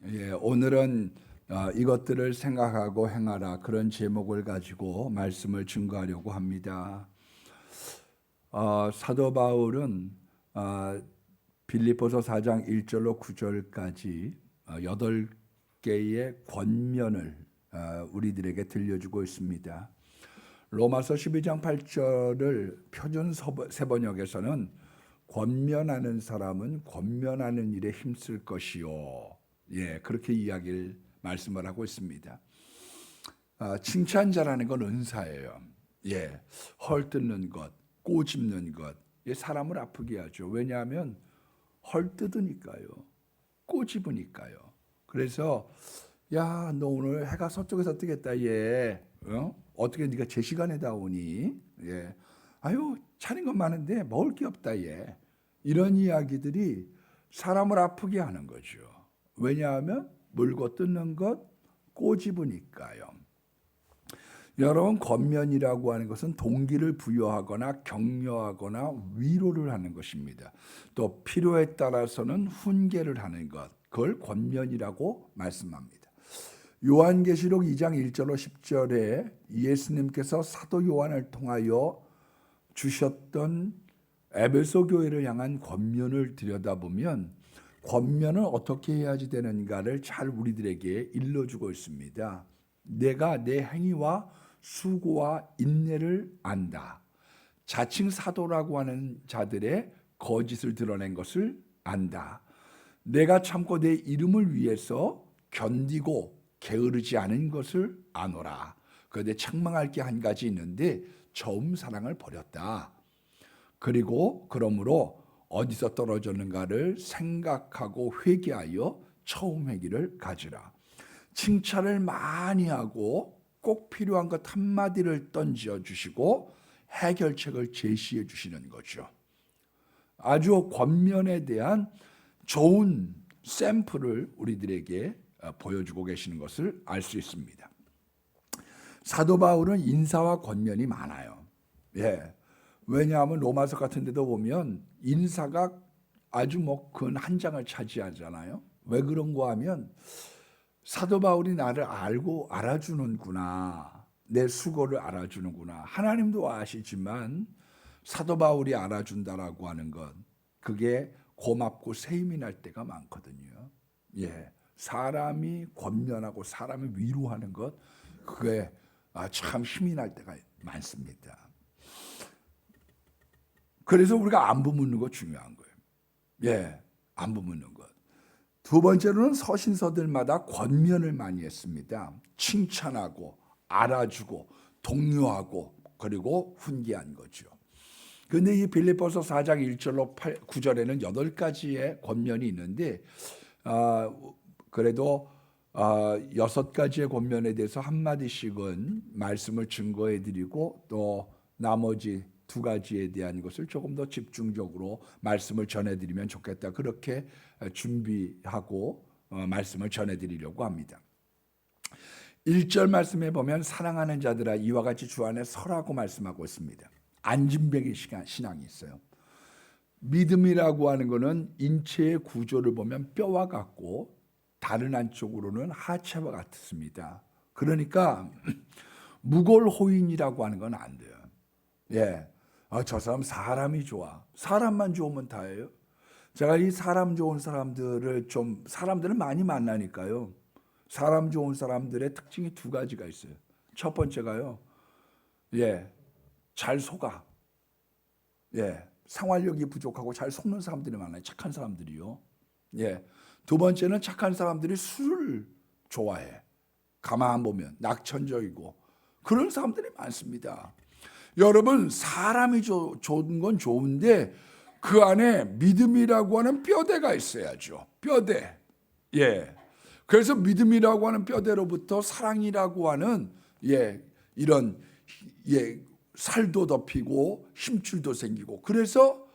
오늘은 이것들을 생각하고 행하라 그런 제목을 가지고 말씀을 증거하려고 합니다. 사도 바울은 빌립보서 4장 1절로 9절까지 8개의 권면을 우리들에게 들려주고 있습니다. 로마서 12장 8절을 표준 세번역에서는 권면하는 사람은 권면하는 일에 힘쓸 것이요. 그렇게 말씀을 하고 있습니다. 칭찬자라는 건 은사예요. 헐뜯는 것, 꼬집는 것, 사람을 아프게 하죠. 왜냐하면 헐뜯으니까요, 꼬집으니까요. 그래서 야, 너 오늘 해가 서쪽에서 뜨겠다. 어떻게 네가 제 시간에 다 오니? 아유, 차린 건 많은데 먹을 게 없다. 이런 이야기들이 사람을 아프게 하는 거죠. 왜냐하면 물고 뜯는 것, 꼬집으니까요. 여러분, 권면이라고 하는 것은 동기를 부여하거나 격려하거나 위로를 하는 것입니다. 또 필요에 따라서는 훈계를 하는 것, 그걸 권면이라고 말씀합니다. 요한계시록 2장 1절로 10절에 예수님께서 사도 요한을 통하여 주셨던 에베소 교회를 향한 권면을 들여다보면 권면은 어떻게 해야지 되는가를 잘 우리들에게 일러주고 있습니다. 내가 내 행위와 수고와 인내를 안다. 자칭 사도라고 하는 자들의 거짓을 드러낸 것을 안다. 내가 참고 내 이름을 위해서 견디고 게으르지 않은 것을 아노라. 그런데 책망할 게 한 가지 있는데 처음 사랑을 버렸다. 그리고 그러므로 어디서 떨어졌는가를 생각하고 회개하여 처음 회개를 가지라. 칭찬을 많이 하고 꼭 필요한 것 한마디를 던져 주시고 해결책을 제시해 주시는 거죠. 아주 권면에 대한 좋은 샘플을 우리들에게 보여주고 계시는 것을 알 수 있습니다. 사도 바울은 인사와 권면이 많아요. 왜냐하면 로마서 같은 데도 보면 인사가 아주 큰 한 장을 차지하잖아요. 왜 그런가 하면 사도 바울이 나를 알고 알아주는구나. 내 수고를 알아주는구나. 하나님도 아시지만 사도 바울이 알아준다라고 하는 것, 그게 고맙고 세임이 날 때가 많거든요. 사람이 권면하고 사람이 위로하는 것, 그게 참 힘이 날 때가 많습니다. 그래서 우리가 안부 묻는 거 중요한 거예요. 안부 묻는 것. 두 번째로는 서신서들마다 권면을 많이 했습니다. 칭찬하고 알아주고 독려하고 그리고 훈계한 거죠. 그런데 이 빌립보서 4장 1절로 9절에는 8가지의 권면이 있는데 그래도 6가지의 권면에 대해서 한마디씩은 말씀을 증거해 드리고 또 나머지 2가지에 대한 것을 조금 더 집중적으로 말씀을 전해드리면 좋겠다. 그렇게 준비하고 말씀을 전해드리려고 합니다. 1절 말씀에 보면 사랑하는 자들아 이와 같이 주 안에 서라고 말씀하고 있습니다. 안진뱅이 신앙이 있어요. 믿음이라고 하는 것은 인체의 구조를 보면 뼈와 같고 다른 한쪽으로는 하체와 같습니다. 그러니까 무골호인이라고 하는 건 안 돼요. 저 사람 사람이 좋아. 사람만 좋으면 다예요. 제가 이 사람 좋은 사람들을 많이 만나니까요. 사람 좋은 사람들의 특징이 2가지가 있어요. 첫 번째가요. 잘 속아. 생활력이 부족하고 잘 속는 사람들이 많아요. 착한 사람들이요. 두 번째는 착한 사람들이 술을 좋아해. 가만 보면 낙천적이고 그런 사람들이 많습니다. 여러분, 사람이 좋은 건 좋은데 그 안에 믿음이라고 하는 뼈대가 있어야죠. 뼈대. 그래서 믿음이라고 하는 뼈대로부터 사랑이라고 하는 이런 살도 덮이고 힘줄도 생기고 그래서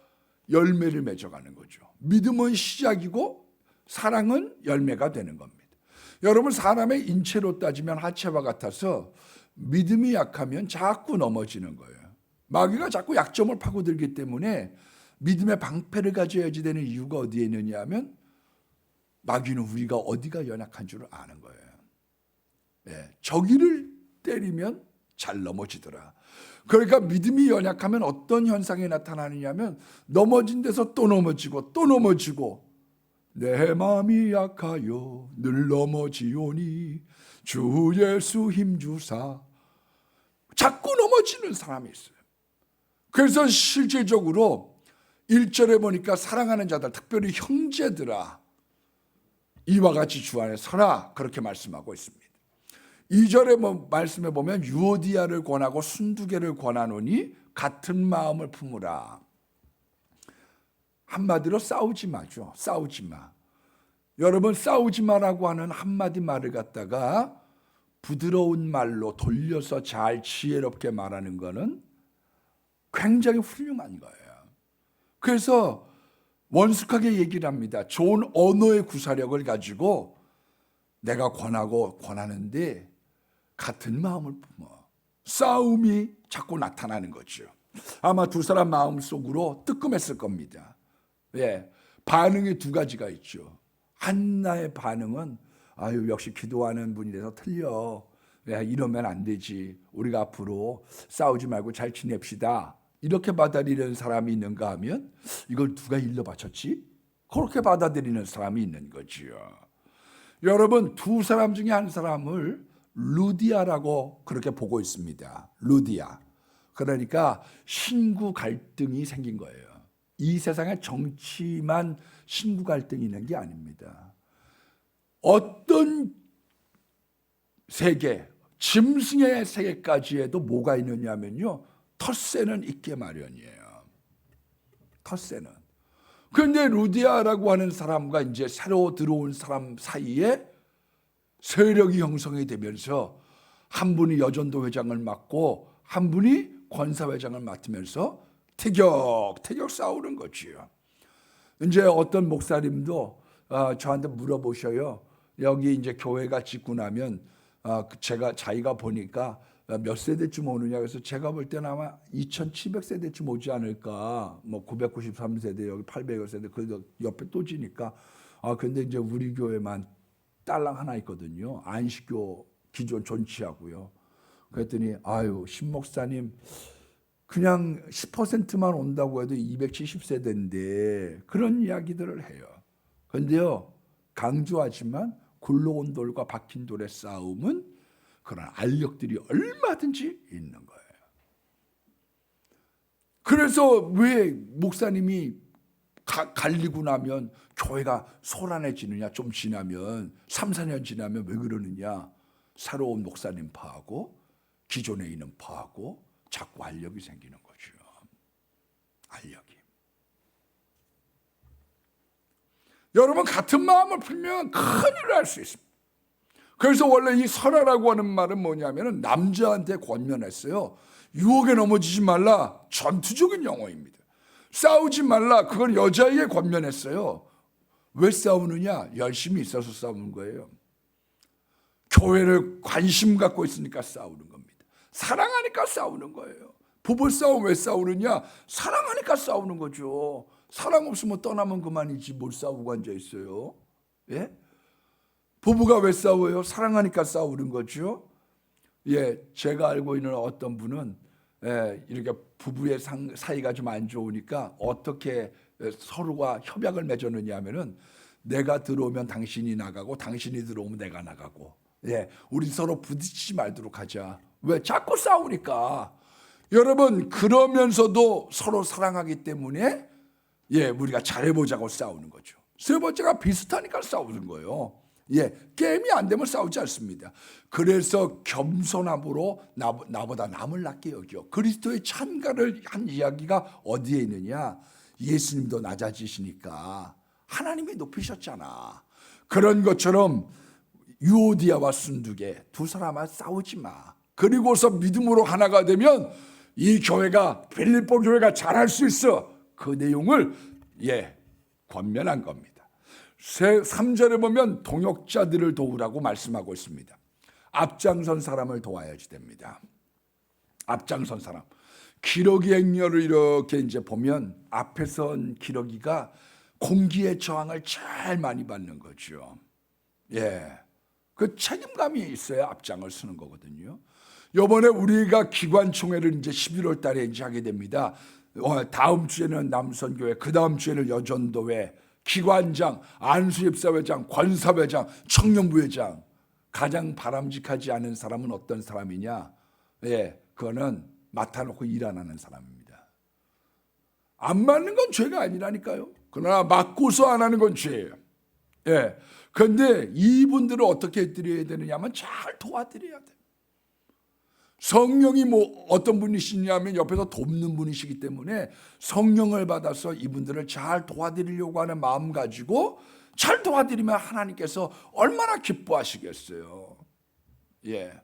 열매를 맺어가는 거죠. 믿음은 시작이고 사랑은 열매가 되는 겁니다. 여러분, 사람의 인체로 따지면 하체와 같아서 믿음이 약하면 자꾸 넘어지는 거예요. 마귀가 자꾸 약점을 파고들기 때문에 믿음의 방패를 가져야지 되는 이유가 어디에 있느냐 하면 마귀는 우리가 어디가 연약한 줄 아는 거예요. 예, 저기를 때리면 잘 넘어지더라. 그러니까 믿음이 연약하면 어떤 현상이 나타나느냐면 넘어진 데서 또 넘어지고 또 넘어지고, 내 마음이 약하여 늘 넘어지오니 주 예수 힘주사, 자꾸 넘어지는 사람이 있어요. 그래서 실질적으로 1절에 보니까 사랑하는 자들, 특별히 형제들아, 이와 같이 주 안에 서라, 그렇게 말씀하고 있습니다. 2절의 말씀에 보면 유오디아를 권하고 순두개를 권하노니 같은 마음을 품으라. 한마디로 싸우지 마죠. 싸우지 마. 여러분, 싸우지 마라고 하는 한마디 말을 갖다가 부드러운 말로 돌려서 잘 지혜롭게 말하는 거는 굉장히 훌륭한 거예요. 그래서 원숙하게 얘기를 합니다. 좋은 언어의 구사력을 가지고 내가 권하고 권하는데 같은 마음을 품어. 싸움이 자꾸 나타나는 거죠. 아마 두 사람 마음속으로 뜨끔했을 겁니다. 예, 반응이 두 가지가 있죠. 한나의 반응은 아유, 역시 기도하는 분이라서 틀려. 야, 이러면 안 되지. 우리가 앞으로 싸우지 말고 잘 지냅시다. 이렇게 받아들이는 사람이 있는가 하면 이걸 누가 일러 바쳤지? 그렇게 받아들이는 사람이 있는 거지요. 여러분, 두 사람 중에 한 사람을 루디아라고 그렇게 보고 있습니다. 루디아. 그러니까 신구 갈등이 생긴 거예요. 이 세상에 정치만 신구 갈등이 있는 게 아닙니다. 어떤 세계, 짐승의 세계까지에도 뭐가 있느냐면요, 텃세는 있게 마련이에요. 텃세는. 그런데 루디아라고 하는 사람과 이제 새로 들어온 사람 사이에 세력이 형성이 되면서 한 분이 여전도 회장을 맡고 한 분이 권사회장을 맡으면서 티격태격 싸우는 거지요. 이제 어떤 목사님도 저한테 물어보셔요. 여기 이제 교회가 짓고 나면 자기가 보니까 몇 세대쯤 오느냐. 그래서 제가 볼 때는 아마 2700세대쯤 오지 않을까. 뭐 993세대, 여기 800세대, 그 옆에 또 지니까. 근데 이제 우리 교회만 딸랑 하나 있거든요. 안식교 기존 존치하고요. 그랬더니 아유, 신 목사님 그냥 10%만 온다고 해도 270세대인데 그런 이야기들을 해요. 그런데요, 강조하지만 굴러온 돌과 박힌 돌의 싸움은 그런 알력들이 얼마든지 있는 거예요. 그래서 왜 목사님이 갈리고 나면 교회가 소란해지느냐, 좀 지나면 3, 4년 지나면 왜 그러느냐. 새로운 목사님 파하고 기존에 있는 파하고 자꾸 알력이 생기는 거죠. 알력이. 여러분, 같은 마음을 풀면 큰일을 할 수 있습니다. 그래서 원래 이 설하라고 하는 말은 뭐냐면 남자한테 권면했어요. 유혹에 넘어지지 말라. 전투적인 용어입니다. 싸우지 말라. 그건 여자에게 권면했어요. 왜 싸우느냐? 열심히 있어서 싸우는 거예요. 교회를 관심 갖고 있으니까 싸우는 겁니다. 사랑하니까 싸우는 거예요. 부부싸움 왜 싸우느냐? 사랑하니까 싸우는 거죠. 사랑 없으면 떠나면 그만이지 뭘 싸우고 앉아 있어요. 예? 부부가 왜 싸워요? 사랑하니까 싸우는 거죠. 예, 제가 알고 있는 어떤 분은 이렇게 부부의 사이가 좀 안 좋으니까 어떻게 서로가 협약을 맺었느냐 하면은 내가 들어오면 당신이 나가고 당신이 들어오면 내가 나가고, 예, 우리 서로 부딪히지 말도록 하자. 왜? 자꾸 싸우니까. 여러분, 그러면서도 서로 사랑하기 때문에 예, 우리가 잘해보자고 싸우는 거죠. 세 번째가 비슷하니까 싸우는 거예요. 예, 게임이 안 되면 싸우지 않습니다. 그래서 겸손함으로 나보다 남을 낫게 여겨. 그리스도의 찬가를 한 이야기가 어디에 있느냐? 예수님도 낮아지시니까 하나님이 높이셨잖아. 그런 것처럼 유오디아와 순두개 두 사람아 싸우지 마. 그리고서 믿음으로 하나가 되면 이 교회가, 빌립보 교회가 잘할 수 있어. 그 내용을 권면한 겁니다. 3절에 보면 동역자들을 도우라고 말씀하고 있습니다. 앞장선 사람을 도와야지 됩니다. 앞장선 사람. 기러기 행렬을 이렇게 이제 보면 앞에 선 기러기가 공기의 저항을 제일 많이 받는 거죠. 예. 그 책임감이 있어야 앞장을 서는 거거든요. 이번에 우리가 기관총회를 이제 11월 달에 이제 하게 됩니다. 다음 주에는 남선교회, 그 다음 주에는 여전도회, 기관장, 안수협사회장, 권사회장, 청년부회장. 가장 바람직하지 않은 사람은 어떤 사람이냐? 예, 그거는 맡아놓고 일 안 하는 사람입니다. 안 맞는 건 죄가 아니라니까요. 그러나 맡고서 안 하는 건 죄예요. 예. 그런데 이분들을 어떻게 해드려야 되느냐면 잘 도와드려야 돼요. 성령이 뭐 어떤 분이시냐면 옆에서 돕는 분이시기 때문에 성령을 받아서 이분들을 잘 도와드리려고 하는 마음 가지고 잘 도와드리면 하나님께서 얼마나 기뻐하시겠어요. 예.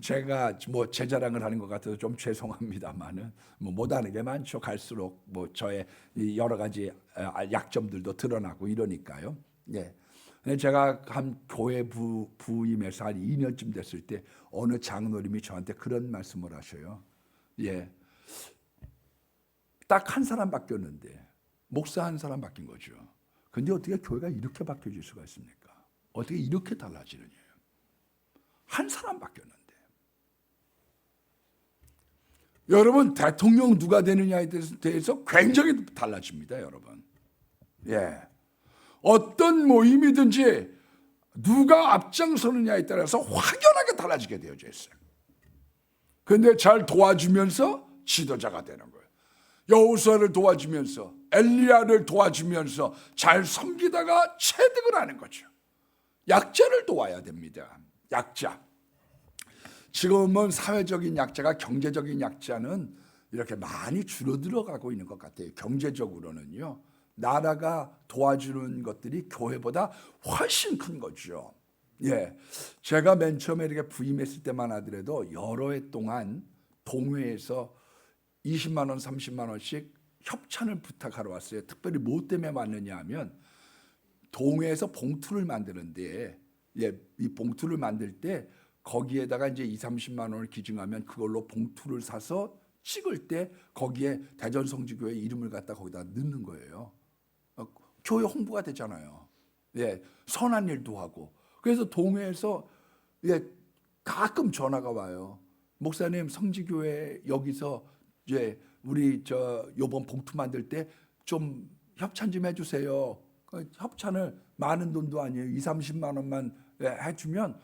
제가 뭐 제 자랑을 하는 것 같아서 좀 죄송합니다만은 뭐 못하는 게 많죠. 갈수록 뭐 저의 여러 가지 약점들도 드러나고 이러니까요. 예. 제가 한 교회 부임해서 한 2년쯤 됐을 때 어느 장로님이 저한테 그런 말씀을 하셔요. 예. 딱 한 사람 바뀌었는데 목사 한 사람 바뀐 거죠. 근데 어떻게 교회가 이렇게 바뀌어질 수가 있습니까? 어떻게 이렇게 달라지느냐? 한 사람 바뀌었는데. 여러분 대통령 누가 되느냐에 대해서 굉장히 달라집니다, 여러분. 예. 어떤 모임이든지 누가 앞장서느냐에 따라서 확연하게 달라지게 되어져 있어요. 그런데 잘 도와주면서 지도자가 되는 거예요. 여호수아를 도와주면서 엘리야를 도와주면서 잘 섬기다가 체득을 하는 거죠. 약자를 도와야 됩니다. 약자. 지금은 사회적인 약자가 경제적인 약자는 이렇게 많이 줄어들어가고 있는 것 같아요. 경제적으로는요. 나라가 도와주는 것들이 교회보다 훨씬 큰 거죠. 예, 제가 맨 처음에 이렇게 부임했을 때만 하더라도 여러 해 동안 동회에서 20만 원, 30만 원씩 협찬을 부탁하러 왔어요. 특별히 뭐 때문에 왔느냐 하면 동회에서 봉투를 만드는데, 예, 이 봉투를 만들 때 거기에다가 이제 2, 30만 원을 기증하면 그걸로 봉투를 사서 찍을 때 거기에 대전성지교회 이름을 갖다 거기다 넣는 거예요. 교회 홍보가 되잖아요. 예, 선한 일도 하고. 그래서 동회에서 예, 가끔 전화가 와요. 목사님, 성지교회 여기서 예, 우리 요번 봉투 만들 때 좀 협찬 좀 해주세요. 협찬을 많은 돈도 아니에요. 2, 30만 원만 해주면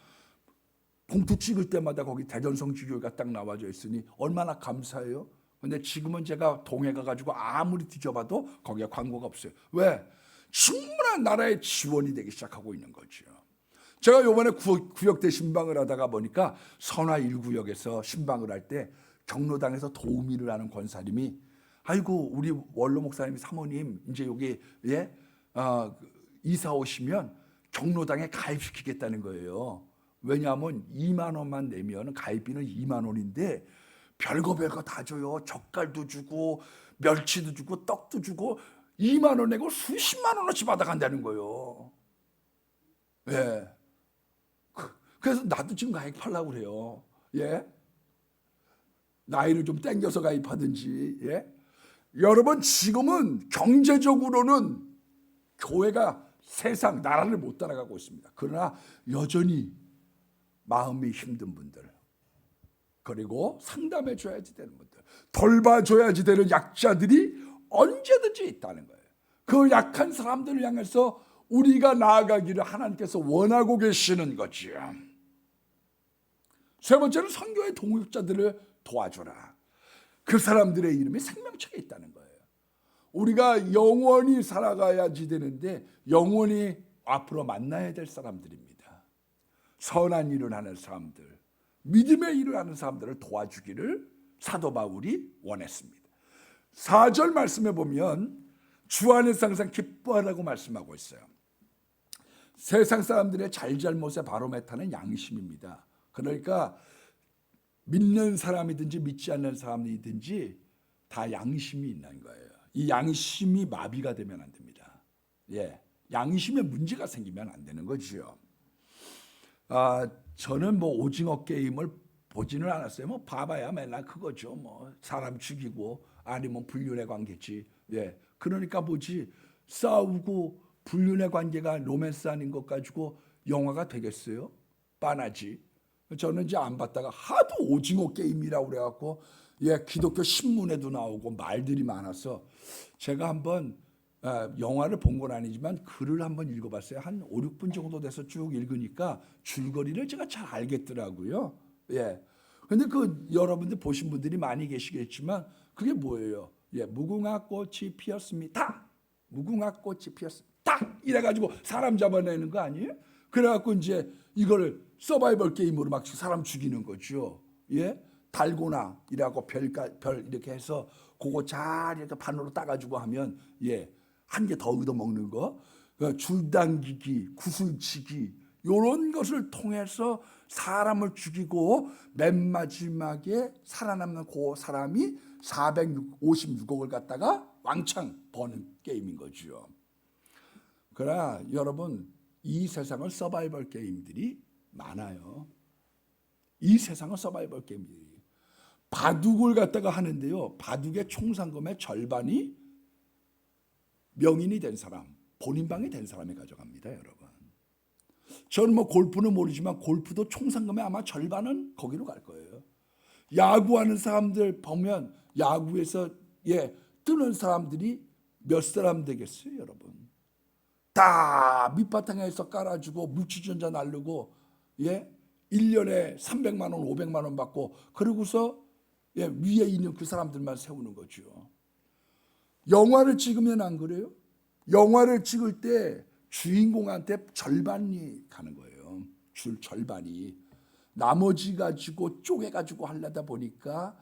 봉투 찍을 때마다 거기 대전성지교회가 딱 나와져 있으니 얼마나 감사해요. 근데 지금은 제가 동해 가가지고 아무리 뒤져봐도 거기에 광고가 없어요. 왜? 충분한 나라의 지원이 되기 시작하고 있는 거죠. 제가 요번에 구역대 신방을 하다가 보니까 선화 1구역에서 신방을 할 때 경로당에서 도우미를 하는 권사님이 아이고 우리 원로 목사님 사모님 이제 여기 예? 이사 오시면 경로당에 가입시키겠다는 거예요. 왜냐하면 2만 원만 내면 가입비는 2만 원인데 별거 다 줘요. 젓갈도 주고 멸치도 주고 떡도 주고 2만 원 내고 수십만 원어치 받아간다는 거예요. 예. 그래서 나도 지금 가입하려고 그래요. 예. 나이를 좀 땡겨서 가입하든지. 예. 여러분 지금은 경제적으로는 교회가 세상 나라를 못 따라가고 있습니다. 그러나 여전히 마음이 힘든 분들, 그리고 상담해 줘야지 되는 분들, 돌봐줘야지 되는 약자들이 언제든지 있다는 거예요. 그 약한 사람들을 향해서 우리가 나아가기를 하나님께서 원하고 계시는 거지요. 세 번째는 선교의 동역자들을 도와줘라. 그 사람들의 이름이 생명책에 있다는 거예요. 우리가 영원히 살아가야지 되는데 영원히 앞으로 만나야 될 사람들입니다. 선한 일을 하는 사람들, 믿음의 일을 하는 사람들을 도와주기를 사도 바울이 원했습니다. 4절 말씀에 보면 주 안에서 항상 기뻐하라고 말씀하고 있어요. 세상 사람들의 잘잘못의 바로메타는 양심입니다. 그러니까 믿는 사람이든지 믿지 않는 사람이든지 다 양심이 있는 거예요. 이 양심이 마비가 되면 안 됩니다. 예, 양심에 문제가 생기면 안 되는 거죠. 저는 뭐 오징어 게임을 보지는 않았어요. 뭐 봐봐야 맨날 그거죠. 뭐 사람 죽이고 아니면 불륜의 관계지. 예, 그러니까 뭐지? 싸우고 불륜의 관계가 로맨스 아닌 것 가지고 영화가 되겠어요? 빤하지. 저는 이제 안 봤다가 하도 오징어 게임이라고 그래갖고 기독교 신문에도 나오고 말들이 많아서 제가 한번 영화를 본 건 아니지만 글을 한번 읽어봤어요. 한 5, 6분 정도 돼서 쭉 읽으니까 줄거리를 제가 잘 알겠더라고요. 예. 근데 그 여러분들 보신 분들이 많이 계시겠지만 그게 뭐예요? 무궁화 꽃이 피었습니다. 무궁화 꽃이 피었습니다. 이래가지고 사람 잡아내는 거 아니에요? 그래갖고 이제 이걸 서바이벌 게임으로 막 사람 죽이는 거죠. 달고나 이라고 별 이렇게 해서 그거 잘 이렇게 반으로 따가지고 하면 한 개 더 얻어 먹는 거, 줄당기기, 구슬치기 이런 것을 통해서 사람을 죽이고 맨 마지막에 살아남는 그 사람이 456억을 갖다가 왕창 버는 게임인 거죠. 그러나 여러분, 이 세상은 서바이벌 게임들이 많아요. 이 세상은 서바이벌 게임들이. 바둑을 갖다가 하는데요, 바둑의 총 상금의 절반이 명인이 된 사람, 본인방이 된 사람이 가져갑니다, 여러분. 저는 뭐 골프는 모르지만 골프도 총 상금의 아마 절반은 거기로 갈 거예요. 야구하는 사람들 보면 야구에서 뜨는 사람들이 몇 사람 되겠어요, 여러분? 다 밑바탕에서 깔아주고 물주전자 날르고 1년에 300만 원, 500만 원 받고 그러고서 위에 있는 그 사람들만 세우는 거죠. 영화를 찍으면 안 그래요? 영화를 찍을 때 주인공한테 절반이 가는 거예요. 절반이. 나머지 가지고 쪼개가지고 하려다 보니까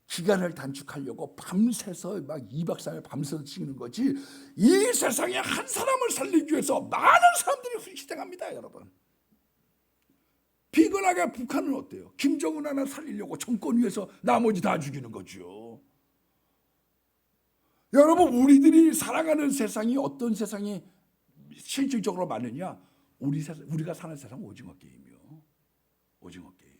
기간을 단축하려고 밤새서 막 2박 3일 밤새서 찍는 거지. 이 세상에 한 사람을 살리기 위해서 많은 사람들이 희생합니다, 여러분. 비근하게 북한은 어때요? 김정은 하나 살리려고 정권 위해서 나머지 다 죽이는 거죠. 여러분, 우리들이 살아가는 세상이 어떤 세상이 실질적으로 많으냐? 우리가 사는 세상 오징어 게임이요. 오징어 게임.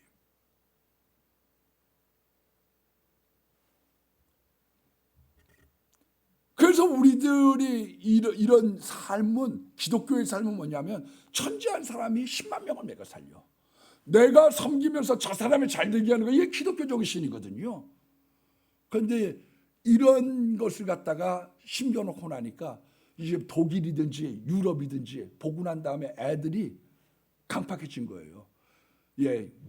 그래서 우리들이 이런 삶은, 기독교의 삶은 뭐냐면 천지한 사람이 10만 명을 내가 살려. 내가 섬기면서 저 사람이 잘 되게 하는 거, 이게 기독교적인 신이거든요. 그런데 이런 것을 갖다가 심겨놓고 나니까 이제 독일이든지 유럽이든지 보고 난 다음에 애들이 강팍해진 거예요.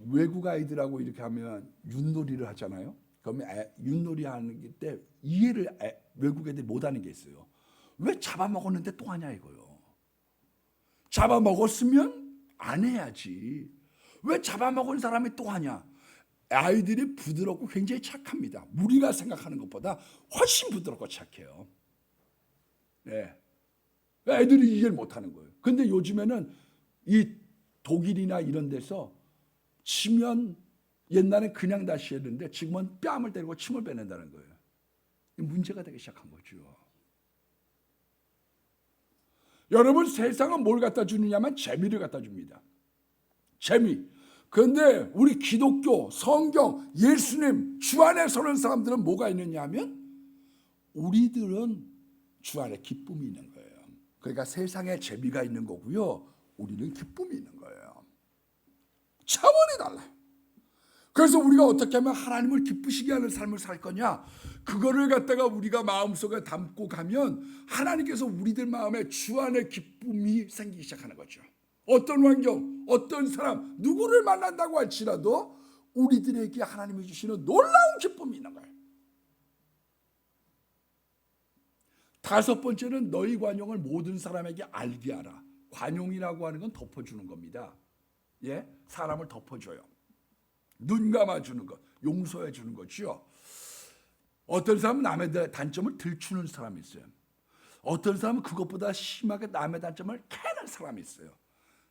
외국 아이들하고 이렇게 하면 윷놀이를 하잖아요. 그러면 윷놀이 하는 때 이해를 외국 애들이 못하는 게 있어요. 왜 잡아먹었는데 또 하냐 이거요. 잡아먹었으면 안 해야지. 왜 잡아먹은 사람이 또 하냐. 아이들이 부드럽고 굉장히 착합니다. 우리가 생각하는 것보다 훨씬 부드럽고 착해요. 애들이 이해를 못하는 거예요. 근데 요즘에는 이 독일이나 이런 데서 치면 옛날엔 그냥 다시 했는데 지금은 뺨을 때리고 침을 빼낸다는 거예요. 문제가 되기 시작한 거죠. 여러분, 세상은 뭘 갖다 주느냐면 재미를 갖다 줍니다. 재미. 그런데 우리 기독교, 성경, 예수님, 주 안에 서는 사람들은 뭐가 있느냐 하면 우리들은 주 안에 기쁨이 있는 거예요. 그러니까 세상에 재미가 있는 거고요. 우리는 기쁨이 있는 거예요. 차원이 달라요. 그래서 우리가 어떻게 하면 하나님을 기쁘시게 하는 삶을 살 거냐? 그거를 갖다가 우리가 마음속에 담고 가면 하나님께서 우리들 마음에 주 안에 기쁨이 생기기 시작하는 거죠. 어떤 환경, 어떤 사람, 누구를 만난다고 할지라도 우리들에게 하나님이 주시는 놀라운 기쁨이 있는 거예요. 다섯 번째는 너희 관용을 모든 사람에게 알게 하라. 관용이라고 하는 건 덮어주는 겁니다. 사람을 덮어줘요. 눈 감아주는 것, 용서해 주는 거죠. 어떤 사람은 남의 단점을 들추는 사람이 있어요. 어떤 사람은 그것보다 심하게 남의 단점을 캐는 사람이 있어요.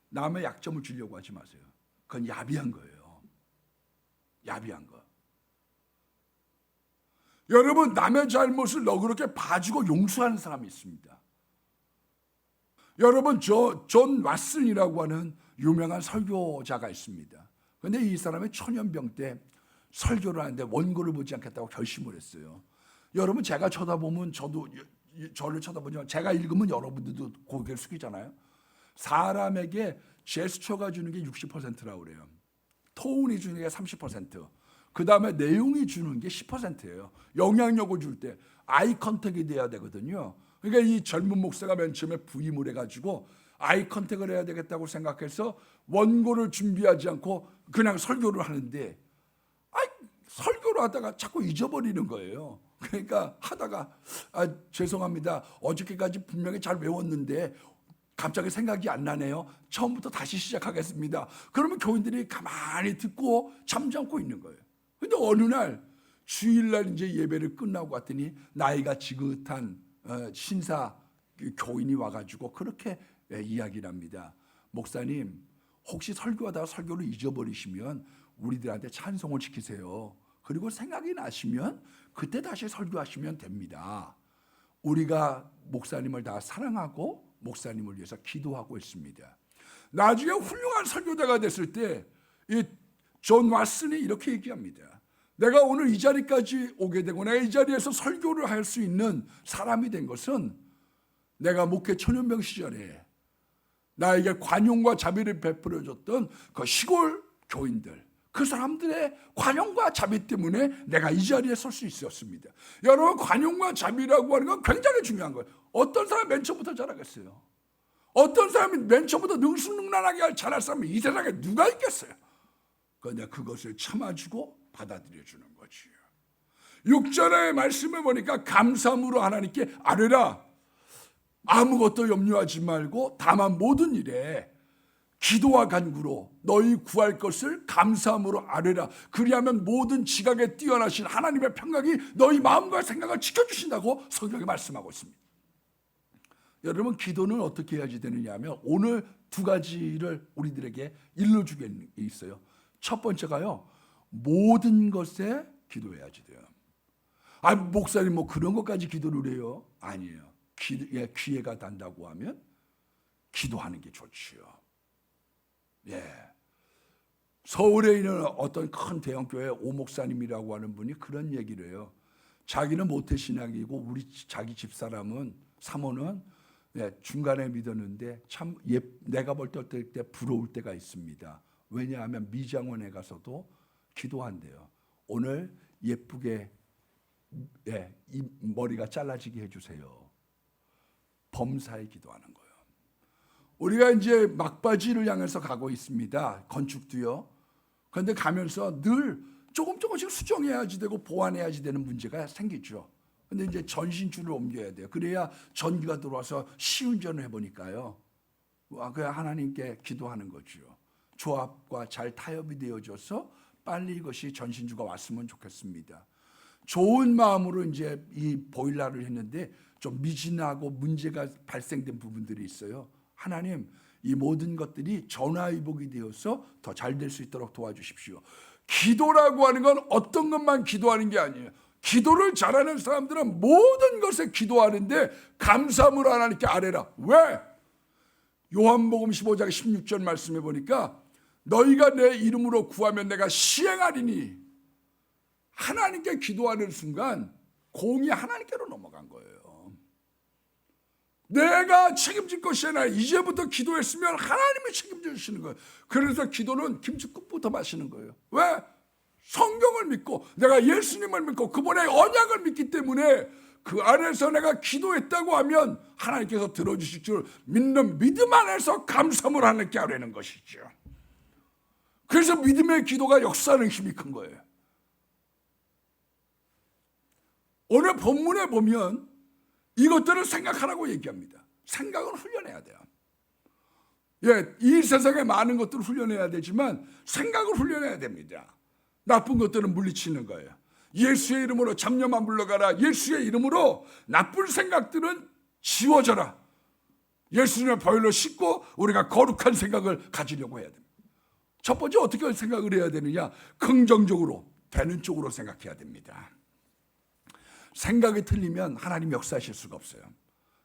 남의 약점을 주려고 하지 마세요. 그건 야비한 거예요. 야비한 거. 여러분, 남의 잘못을 너그럽게 봐주고 용서하는 사람이 있습니다. 여러분, 존 왓슨이라고 하는 유명한 설교자가 있습니다. 그런데 이 사람이 천연병 때 설교를 하는데 원고를 보지 않겠다고 결심을 했어요. 여러분, 제가 쳐다보면 저도 저를 쳐다보지만 제가 읽으면 여러분들도 고개를 숙이잖아요. 사람에게 제스처가 주는 게 60%라고 그래요. 톤이 주는 게 30%. 그 다음에 내용이 주는 게 10%예요. 영향력을 줄 때 아이 컨택이 돼야 되거든요. 그러니까 이 젊은 목사가 맨 처음에 부임을 해가지고 아이 컨택을 해야 되겠다고 생각해서 원고를 준비하지 않고 그냥 설교를 하는데 설교를 하다가 자꾸 잊어버리는 거예요. 그러니까 하다가 죄송합니다. 어저께까지 분명히 잘 외웠는데 갑자기 생각이 안 나네요. 처음부터 다시 시작하겠습니다. 그러면 교인들이 가만히 듣고 잠잠고 있는 거예요. 근데 어느 날 주일날 이제 예배를 끝나고 갔더니 나이가 지긋한 신사 교인이 와가지고 그렇게 이야기를 합니다. 목사님, 혹시 설교하다가 설교를 잊어버리시면 우리들한테 찬송을 시키세요. 그리고 생각이 나시면 그때 다시 설교하시면 됩니다. 우리가 목사님을 다 사랑하고 목사님을 위해서 기도하고 있습니다. 나중에 훌륭한 설교자가 됐을 때 이 존 왓슨이 이렇게 얘기합니다. 내가 오늘 이 자리까지 오게 되고 내가 이 자리에서 설교를 할 수 있는 사람이 된 것은 내가 목회 천연병 시절에 나에게 관용과 자비를 베풀어줬던 그 시골 교인들, 그 사람들의 관용과 자비 때문에 내가 이 자리에 설 수 있었습니다. 여러분, 관용과 자비라고 하는 건 굉장히 중요한 거예요. 어떤 사람이 맨 처음부터 잘하겠어요? 어떤 사람이 맨 처음부터 능수능란하게 잘할 사람이 이 세상에 누가 있겠어요? 그런데 그것을 참아주고 받아들여주는 거지요. 6절의 말씀을 보니까 감사함으로 하나님께 아뢰라. 아무것도 염려하지 말고 다만 모든 일에 기도와 간구로 너희 구할 것을 감사함으로 아뢰라. 그리하면 모든 지각에 뛰어나신 하나님의 평강이 너희 마음과 생각을 지켜주신다고 성경이 말씀하고 있습니다. 여러분, 기도는 어떻게 해야지 되느냐 하면 오늘 두 가지를 우리들에게 일러주게 있어요. 첫 번째가요, 모든 것에 기도해야지 돼요. 목사님 뭐 그런 것까지 기도를 해요? 아니에요. 기회가 단다고 하면 기도하는 게 좋지요. 서울에 있는 어떤 큰 대형교회 오목사님이라고 하는 분이 그런 얘기를 해요. 자기는 모태신앙이고 우리 자기 집사람은 사모는 중간에 믿었는데 참 내가 볼 때 부러울 때가 있습니다. 왜냐하면 미장원에 가서도 기도한대요. 오늘 예쁘게 이 머리가 잘라지게 해주세요. 범사에 기도하는 거예요. 우리가 이제 막바지를 향해서 가고 있습니다. 건축도요. 그런데 가면서 늘 조금씩 수정해야지 되고 보완해야지 되는 문제가 생기죠. 근데 이제 전신줄을 옮겨야 돼요. 그래야 전기가 들어와서 시운전을 해보니까요. 그냥 하나님께 기도하는 거죠. 조합과 잘 타협이 되어져서 빨리 이것이 전신주가 왔으면 좋겠습니다. 좋은 마음으로 이제 이 보일러를 했는데 좀 미진하고 문제가 발생된 부분들이 있어요. 하나님, 이 모든 것들이 전화위복이 되어서 더 잘 될 수 있도록 도와주십시오. 기도라고 하는 건 어떤 것만 기도하는 게 아니에요. 기도를 잘하는 사람들은 모든 것에 기도하는데 감사함으로 하나님께 아뢰라. 왜? 요한복음 15장 16절 말씀해 보니까 너희가 내 이름으로 구하면 내가 시행하리니, 하나님께 기도하는 순간 공이 하나님께로 넘어간 거예요. 내가 책임질 것이 아니라 이제부터 기도했으면 하나님이 책임져 주시는 거예요. 그래서 기도는 김치국부터 마시는 거예요. 왜? 성경을 믿고 내가 예수님을 믿고 그분의 언약을 믿기 때문에 그 안에서 내가 기도했다고 하면 하나님께서 들어주실 줄 믿는 믿음 안에서 감사함을 하나님께 아뢰는 것이죠. 그래서 믿음의 기도가 역사하는 힘이 큰 거예요. 오늘 본문에 보면 이것들을 생각하라고 얘기합니다. 생각을 훈련해야 돼요. 이 세상에 많은 것들을 훈련해야 되지만 생각을 훈련해야 됩니다. 나쁜 것들은 물리치는 거예요. 예수의 이름으로 잡념만 물러가라. 예수의 이름으로 나쁜 생각들은 지워져라. 예수님의 보혈로 씻고 우리가 거룩한 생각을 가지려고 해야 됩니다. 첫 번째 어떻게 생각을 해야 되느냐? 긍정적으로 되는 쪽으로 생각해야 됩니다. 생각이 틀리면 하나님 역사하실 수가 없어요.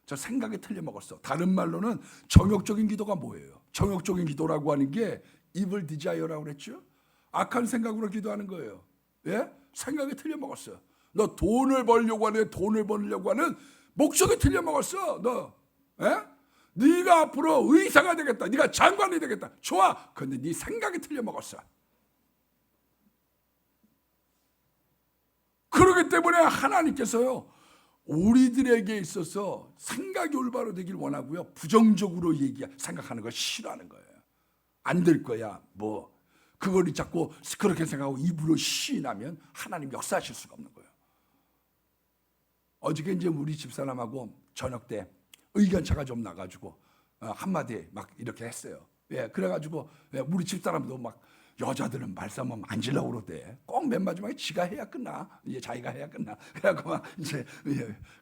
저 생각이 틀려먹었어. 다른 말로는 정욕적인 기도가 뭐예요? 정욕적인 기도라고 하는 게 evil desire라고 그랬죠? 악한 생각으로 기도하는 거예요. 생각이 틀려먹었어요. 너 돈을 벌려고 하는데 돈을 벌려고 하는 목적이 틀려먹었어. 너 네가 앞으로 의사가 되겠다, 네가 장관이 되겠다, 좋아. 근데 네 생각이 틀려먹었어. 그렇기 때문에 하나님께서요, 우리들에게 있어서 생각이 올바로 되길 원하고요, 부정적으로 생각하는 걸 싫어하는 거예요. 안 될 거야, 뭐 그걸 자꾸 그렇게 생각하고 입으로 시인하면 하나님 역사하실 수가 없는 거예요. 어저께 이제 우리 집사람하고 저녁 때 의견차가 좀 나가지고 한마디 막 이렇게 했어요. 그래가지고 우리 집사람도 막 여자들은 말싸움 안 지려고 그러대. 꼭 맨 마지막에 지가 해야 끝나. 이제 자기가 해야 끝나. 그래갖고 막 이제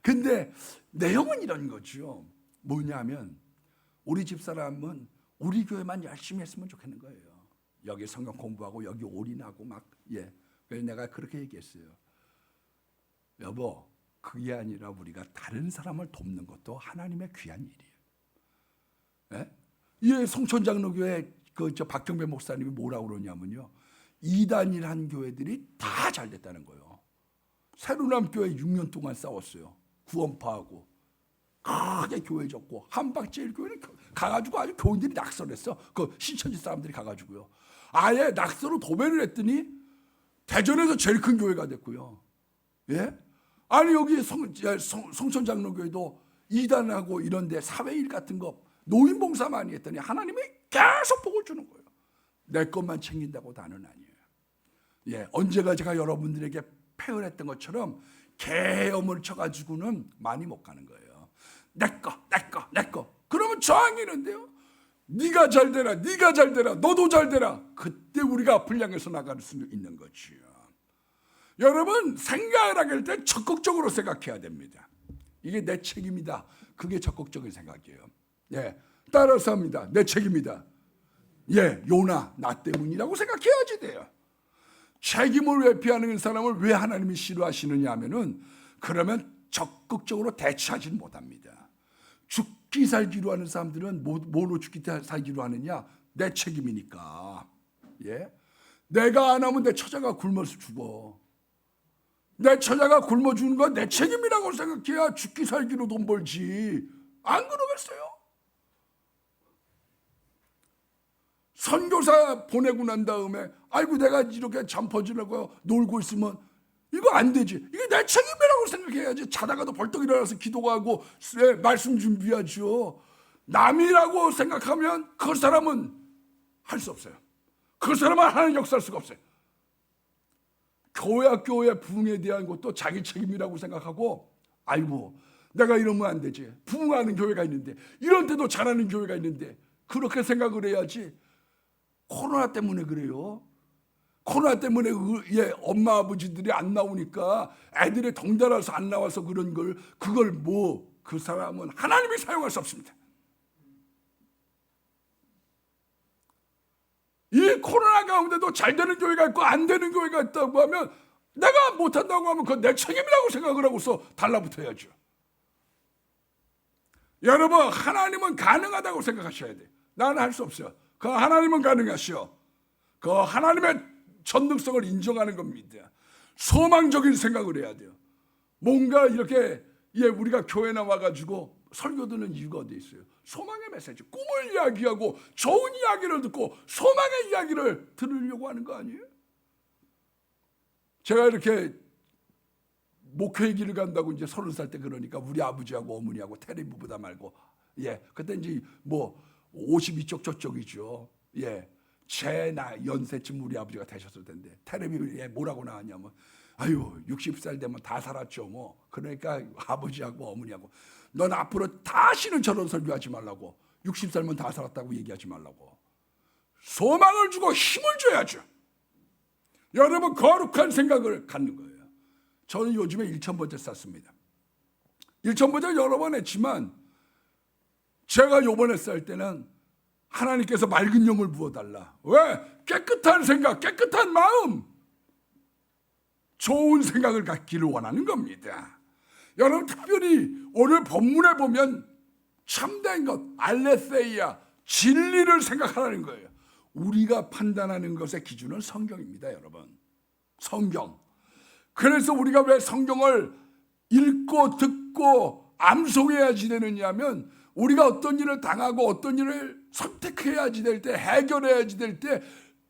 근데 내용은 이런 거죠. 뭐냐면 우리 집사람은 우리 교회만 열심히 했으면 좋겠는 거예요. 여기 성경 공부하고 여기 올인하고 막 그래서 내가 그렇게 얘기했어요. 여보, 그게 아니라 우리가 다른 사람을 돕는 것도 하나님의 귀한 일이에요. 성천장로교회 저 박경배 목사님이 뭐라고 그러냐면요, 이단이란 교회들이 다 잘 됐다는 거예요. 새로남 교회 6년 동안 싸웠어요. 구원파하고 크게 교회 졌고, 한박제일교회는 가가지고 아주 교인들이 낙선했어. 그 신천지 사람들이 가가지고요, 아예 낙서로 도배를 했더니 대전에서 제일 큰 교회가 됐고요. 아니 여기 성천장로교회도 이단하고 이런데 사회일 같은 거 노인 봉사 많이 했더니 하나님이 계속 복을 주는 거예요. 내 것만 챙긴다고 다는 아니에요. 언제가 제가 여러분들에게 표현했던 것처럼 계엄을 쳐가지고는 많이 못 가는 거예요. 내 거. 그러면 저항이는데요, 네가 잘 되라, 네가 잘 되라, 너도 잘 되라. 그때 우리가 앞을 향해서 나갈 수 있는 거지요. 여러분, 생각을 하게 될 때 적극적으로 생각해야 됩니다. 이게 내 책임이다. 그게 적극적인 생각이에요. 따라서 합니다. 내 책임이다. 요나 나 때문이라고 생각해야지 돼요. 책임을 회피하는 사람을 왜 하나님이 싫어하시느냐 하면은, 그러면 적극적으로 대처하지는 못합니다. 죽기 살기로 하는 사람들은 뭐로 죽기 살기로 하느냐? 내 책임이니까. 내가 안 하면 내 처자가 굶어서 죽어. 내 처자가 굶어 죽는 건 내 책임이라고 생각해야 죽기 살기로 돈 벌지. 안 그러겠어요? 선교사 보내고 난 다음에 아이고 내가 이렇게 잠퍼지려고 놀고 있으면 이거 안 되지. 이게 내 책임이라고 생각해야지. 자다가도 벌떡 일어나서 기도하고 말씀 준비하죠. 남이라고 생각하면 그 사람은 할 수 없어요. 그 사람은 하나님 역사할 수가 없어요. 교회 부흥에 대한 것도 자기 책임이라고 생각하고, 아이고 내가 이러면 안 되지. 부흥하는 교회가 있는데, 이런 때도 잘하는 교회가 있는데, 그렇게 생각을 해야지. 코로나 때문에 그래요. 코로나 때문에 엄마 아버지들이 안 나오니까 애들이 덩달아서 안 나와서 그런 걸, 그걸 그 사람은 하나님이 사용할 수 없습니다. 이 코로나 가운데도 잘 되는 교회가 있고 안 되는 교회가 있다고 하면, 내가 못한다고 하면 그건 내 책임이라고 생각을 하고서 달라붙어야죠. 여러분, 하나님은 가능하다고 생각하셔야 돼요. 나는 할 수 없어요. 그 하나님은 가능하시오. 그 하나님의 전능성을 인정하는 겁니다. 소망적인 생각을 해야 돼요. 뭔가 이렇게 우리가 교회 나와가지고 설교 듣는 이유가 어디 있어요? 소망의 메시지, 꿈을 이야기하고 좋은 이야기를 듣고 소망의 이야기를 들으려고 하는 거 아니에요? 제가 이렇게 목회 길을 간다고 이제 30살 때 그러니까 우리 아버지하고 어머니하고 테레비보다 말고 그때 이제 52쪽 저쪽이죠. 제 연세쯤 우리 아버지가 되셨을 텐데 테레비에 뭐라고 나왔냐면, 아유 60살 되면 다 살았죠 뭐. 그러니까 아버지하고 어머니하고, 넌 앞으로 다시는 저런 설교하지 말라고, 60살면 다 살았다고 얘기하지 말라고. 소망을 주고 힘을 줘야죠. 여러분, 거룩한 생각을 갖는 거예요. 저는 요즘에 1000번째 쌌습니다. 1000번째 여러 번 했지만, 제가 요번에 쌀 때는 하나님께서 맑은 영을 부어달라. 왜? 깨끗한 생각, 깨끗한 마음, 좋은 생각을 갖기를 원하는 겁니다. 여러분, 특별히 오늘 본문에 보면 참된 것, 알레세이아, 진리를 생각하라는 거예요. 우리가 판단하는 것의 기준은 성경입니다, 여러분. 성경. 그래서 우리가 왜 성경을 읽고 듣고 암송해야지 되느냐면 우리가 어떤 일을 당하고 어떤 일을 선택해야지 될 때, 해결해야지 될 때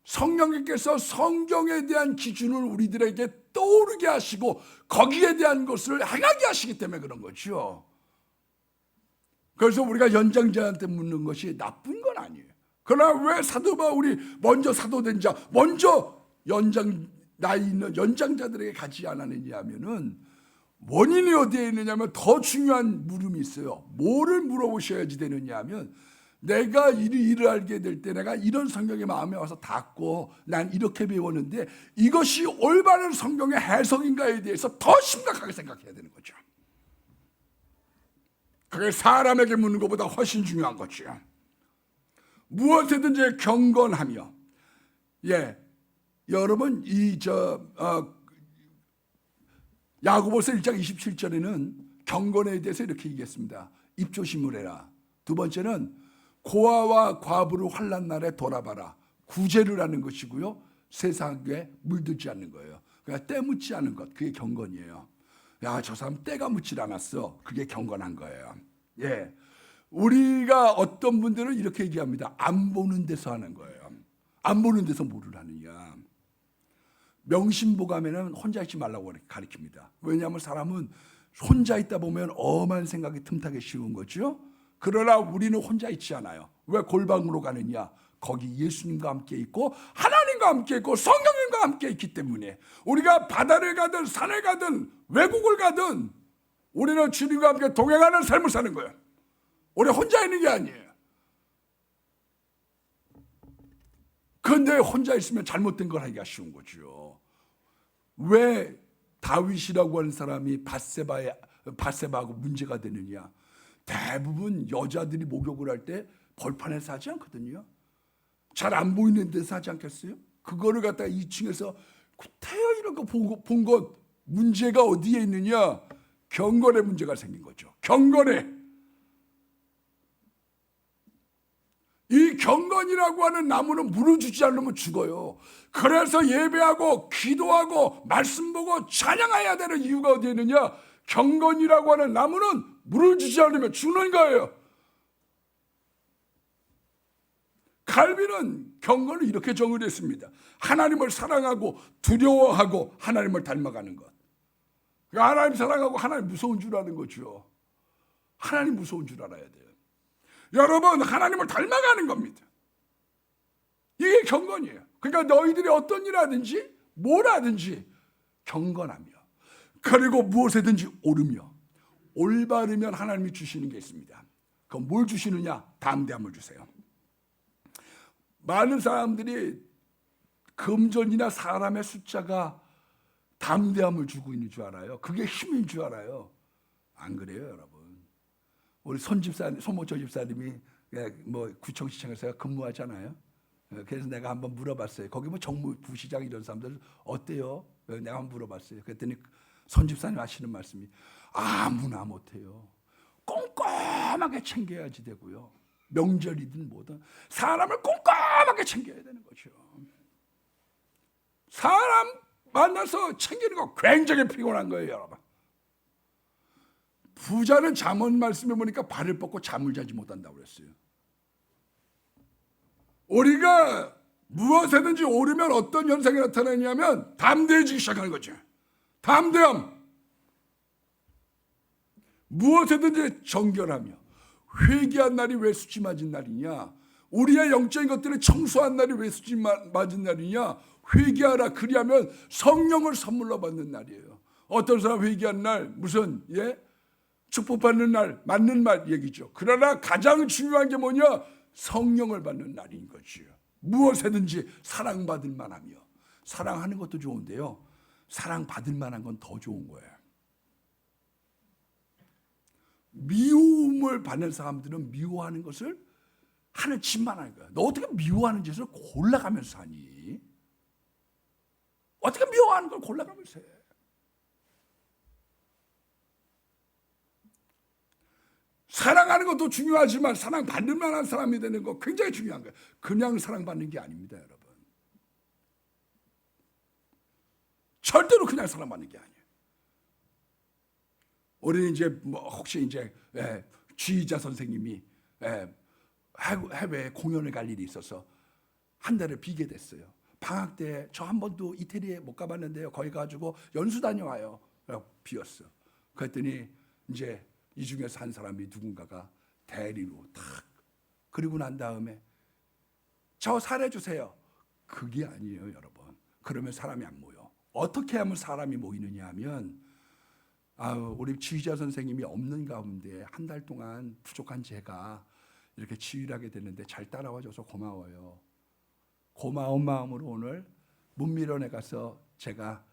성령님께서 성경에 대한 기준을 우리들에게 떠오르게 하시고 거기에 대한 것을 행하게 하시기 때문에 그런 거죠. 그래서 우리가 연장자한테 묻는 것이 나쁜 건 아니에요. 그러나 왜 사도 바울이 먼저 사도된 자, 먼저 나이 있는 연장자들에게 가지 않았느냐 하면은 원인이 어디에 있느냐면 더 중요한 물음이 있어요. 뭐를 물어보셔야지 되느냐 하면 내가 일을 알게 될 때 내가 이런 성경의 마음에 와서 닿고 난 이렇게 배웠는데 이것이 올바른 성경의 해석인가에 대해서 더 심각하게 생각해야 되는 거죠. 그게 사람에게 묻는 것보다 훨씬 중요한 거죠. 무엇이든지 경건하며, 여러분 야고보서 1장 27절에는 경건에 대해서 이렇게 얘기했습니다. 입조심을 해라. 두 번째는 고아와 과부를 환난 날에 돌아봐라. 구제를 하는 것이고요. 세상에 물들지 않는 거예요. 그러니까 때 묻지 않은 것, 그게 경건이에요. 야, 저 사람 때가 묻질 않았어. 그게 경건한 거예요. 우리가 어떤 분들은 이렇게 얘기합니다. 안 보는 데서 하는 거예요. 안 보는 데서 뭐를 하느냐. 명심보감에는 혼자 있지 말라고 가르칩니다. 왜냐하면 사람은 혼자 있다 보면 엄한 생각이 틈타기 쉬운 거죠. 그러나 우리는 혼자 있지 않아요. 왜 골방으로 가느냐? 거기 예수님과 함께 있고 하나님과 함께 있고 성령님과 함께 있기 때문에 우리가 바다를 가든 산을 가든 외국을 가든 우리는 주님과 함께 동행하는 삶을 사는 거예요. 우리 혼자 있는 게 아니에요. 그런데 혼자 있으면 잘못된 걸 하기가 쉬운 거죠. 왜 다윗이라고 하는 사람이 밧세바하고 문제가 되느냐? 대부분 여자들이 목욕을 할 때 벌판에서 하지 않거든요. 잘 안 보이는 데서 하지 않겠어요? 그거를 갖다가 2층에서 태어 이런 거 본 것 문제가 어디에 있느냐? 경건에 문제가 생긴 거죠. 경건에. 이 경건이라고 하는 나무는 물을 주지 않으면 죽어요. 그래서 예배하고 기도하고 말씀 보고 찬양해야 되는 이유가 어디에 있느냐? 경건이라고 하는 나무는 물을 주지 않으면 죽는 거예요. 칼빈은 경건을 이렇게 정의했습니다. 하나님을 사랑하고 두려워하고 하나님을 닮아가는 것. 그러니까 하나님 사랑하고 하나님 무서운 줄 아는 거죠. 하나님 무서운 줄 알아야 돼요. 여러분, 하나님을 닮아가는 겁니다. 이게 경건이에요. 그러니까 너희들이 어떤 일 하든지 뭘 하든지 경건하며, 그리고 무엇이든지 오르며, 올바르면 하나님이 주시는 게 있습니다. 그럼 뭘 주시느냐? 담대함을 주세요. 많은 사람들이 금전이나 사람의 숫자가 담대함을 주고 있는 줄 알아요. 그게 힘인 줄 알아요. 안 그래요, 여러분. 우리 손모철 집사님이 구청시청에서 근무하잖아요. 그래서 내가 한번 물어봤어요. 거기 정무부시장 이런 사람들 어때요? 내가 한번 물어봤어요. 그랬더니 손 집사님 하시는 말씀이 아무나 못해요. 꼼꼼하게 챙겨야지 되고요. 명절이든 뭐든 사람을 꼼꼼하게 챙겨야 되는 거죠. 사람 만나서 챙기는 거 굉장히 피곤한 거예요, 여러분. 부자는 잠언 말씀에 보니까 발을 뻗고 잠을 자지 못한다고 그랬어요. 우리가 무엇에든지 오르면 어떤 현상이 나타나냐면 담대해지기 시작하는 거죠. 담대함. 무엇에든지 정결하며. 회개한 날이 왜 수치 맞은 날이냐? 우리의 영적인 것들을 청소한 날이 왜 수치 맞은 날이냐? 회개하라. 그리하면 성령을 선물로 받는 날이에요. 어떤 사람 회개한 날 무슨 축복받는 날, 맞는 말 얘기죠. 그러나 가장 중요한 게 뭐냐? 성령을 받는 날인 거지요. 무엇이든지 사랑받을 만하며. 사랑하는 것도 좋은데요, 사랑받을 만한 건 더 좋은 거예요. 미움을 받는 사람들은 미워하는 것을 하는 짓만 하는 거야. 너 어떻게 미워하는 짓을 골라가면서 하니? 어떻게 미워하는 걸 골라가면서 해? 사랑하는 것도 중요하지만 사랑받을 만한 사람이 되는 거 굉장히 중요한 거예요. 그냥 사랑받는 게 아닙니다, 여러분. 절대로 그냥 사랑받는 게 아니에요. 우리는 이제 뭐 혹시 이제 지휘자 선생님이 해외 공연을 갈 일이 있어서 한 달을 비게 됐어요. 방학 때 저 한 번도 이태리에 못 가봤는데요. 거기 가지고 연수 다녀와요. 라고 비웠어. 그랬더니 이제 이 중에서 한 사람이 누군가가 대리로 탁 그리고 난 다음에 저 살해주세요. 그게 아니에요, 여러분. 그러면 사람이 안 모여. 어떻게 하면 사람이 모이느냐 하면 우리 지휘자 선생님이 없는 가운데 한 달 동안 부족한 제가 이렇게 지휘를 하게 됐는데 잘 따라와줘서 고마워요. 고마운 마음으로 오늘 문미론에 가서 제가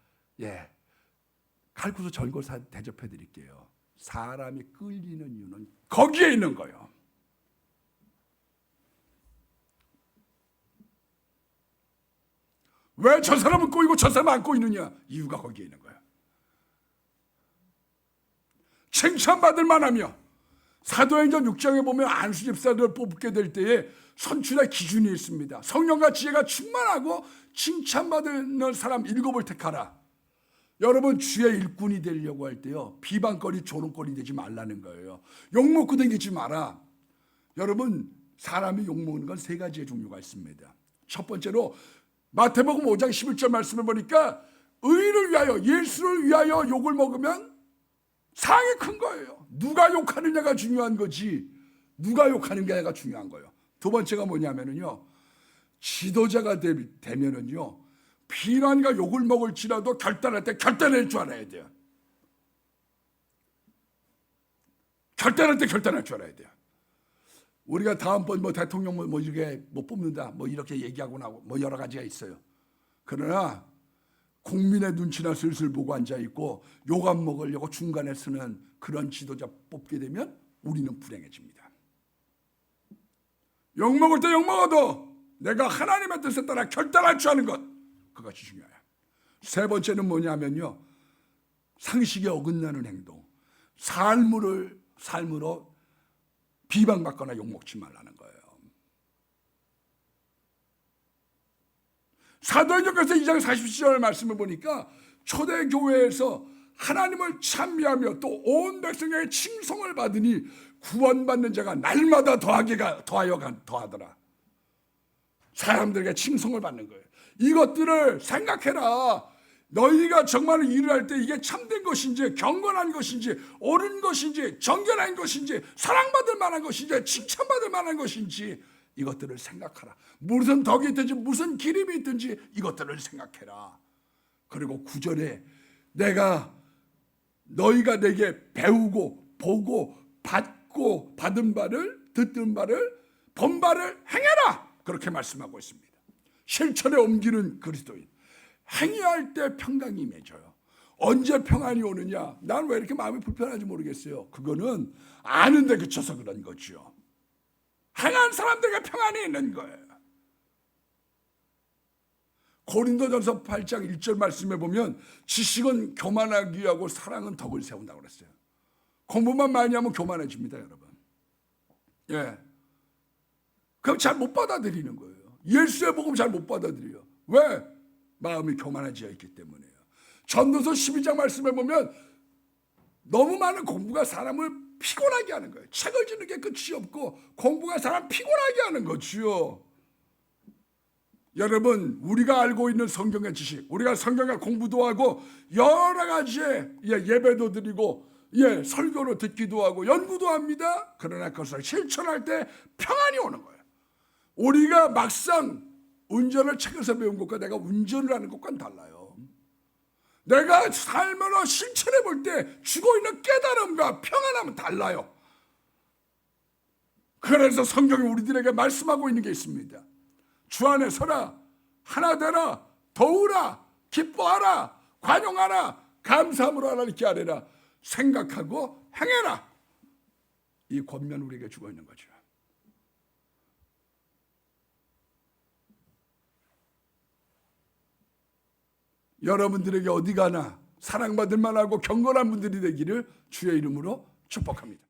칼국수 전골사 대접해 드릴게요. 사람이 끌리는 이유는 거기에 있는 거예요. 왜 저 사람은 꼬이고 저 사람은 안 꼬이느냐? 이유가 거기에 있는 거예요. 칭찬받을 만하며 사도행전 6장에 보면 안수 집사들을 뽑게 될 때에 선출의 기준이 있습니다. 성령과 지혜가 충만하고 칭찬받는 사람 7을 택하라. 여러분 주의 일꾼이 되려고 할 때요, 비방거리 조롱거리 되지 말라는 거예요. 욕먹고 다니지 마라. 여러분 사람이 욕먹는 건 3가지의 종류가 있습니다. 첫 번째로 마태복음 5장 11절 말씀을 보니까 의를 위하여, 예수를 위하여 욕을 먹으면 상이 큰 거예요. 누가 욕하느냐가 중요한 거지 누가 욕하는 게 중요한 거예요. 두 번째가 뭐냐면요, 지도자가 되면은요, 비난과 욕을 먹을지라도 결단할 때 결단할 줄 알아야 돼요. 결단할 때 결단할 줄 알아야 돼요. 우리가 다음번 대통령 이렇게 뽑는다 이렇게 얘기하고 나고 여러 가지가 있어요. 그러나 국민의 눈치나 슬슬 보고 앉아 있고 욕 안 먹으려고 중간에 쓰는 그런 지도자 뽑게 되면 우리는 불행해집니다. 욕 먹을 때 욕 먹어도 내가 하나님의 뜻에 따라 결단할 줄 아는 것, 그것이 중요해요. 세 번째는 뭐냐면요, 상식에 어긋나는 행동, 삶으로 비방받거나 욕먹지 말라는 거예요. 사도행전에서 2장 47절 말씀을 보니까 초대교회에서 하나님을 찬미하며 또 온 백성에게 칭송을 받으니 구원받는 자가 날마다 더하더라. 사람들에게 칭송을 받는 거예요. 이것들을 생각해라. 너희가 정말 일을 할 때 이게 참된 것인지, 경건한 것인지, 옳은 것인지, 정결한 것인지, 사랑받을 만한 것인지, 칭찬받을 만한 것인지 이것들을 생각하라. 무슨 덕이 있든지 무슨 기림이 있든지 이것들을 생각해라. 그리고 9절에 너희가 내게 배우고 보고 받고 받은 바를, 듣는 바를, 본 바를 행해라. 그렇게 말씀하고 있습니다. 실천에 옮기는 그리스도인. 행위할 때 평강이 맺어요. 언제 평안이 오느냐? 난 왜 이렇게 마음이 불편한지 모르겠어요. 그거는 아는데 그쳐서 그런 거죠. 행한 사람들에게 평안이 있는 거예요. 고린도전서 8장 1절 말씀에 보면 지식은 교만하기 하고 사랑은 덕을 세운다고 그랬어요. 공부만 많이 하면 교만해집니다, 여러분. 그럼 잘 못 받아들이는 거예요. 예수의 복음 잘 못 받아들여요. 왜? 마음이 교만해져 있기 때문에요. 전도서 12장 말씀에 보면 너무 많은 공부가 사람을 피곤하게 하는 거예요. 책을 지는 게 끝이 없고 공부가 사람 피곤하게 하는 거지요. 여러분, 우리가 알고 있는 성경의 지식, 우리가 성경의 공부도 하고 여러 가지의 예배도 드리고 설교로 듣기도 하고 연구도 합니다. 그러나 그것을 실천할 때 평안이 오는 거예요. 우리가 막상 운전을 책에서 배운 것과 내가 운전을 하는 것과는 달라요. 내가 삶으로 실천해 볼 때 주고 있는 깨달음과 평안함은 달라요. 그래서 성경이 우리들에게 말씀하고 있는 게 있습니다. 주 안에 서라, 하나 되라, 도우라, 기뻐하라, 관용하라, 감사함으로 하나님께 아뢰라, 생각하고 행해라. 이 권면 우리에게 주고 있는 거죠. 여러분들에게 어디 가나 사랑받을 만하고 경건한 분들이 되기를 주의 이름으로 축복합니다.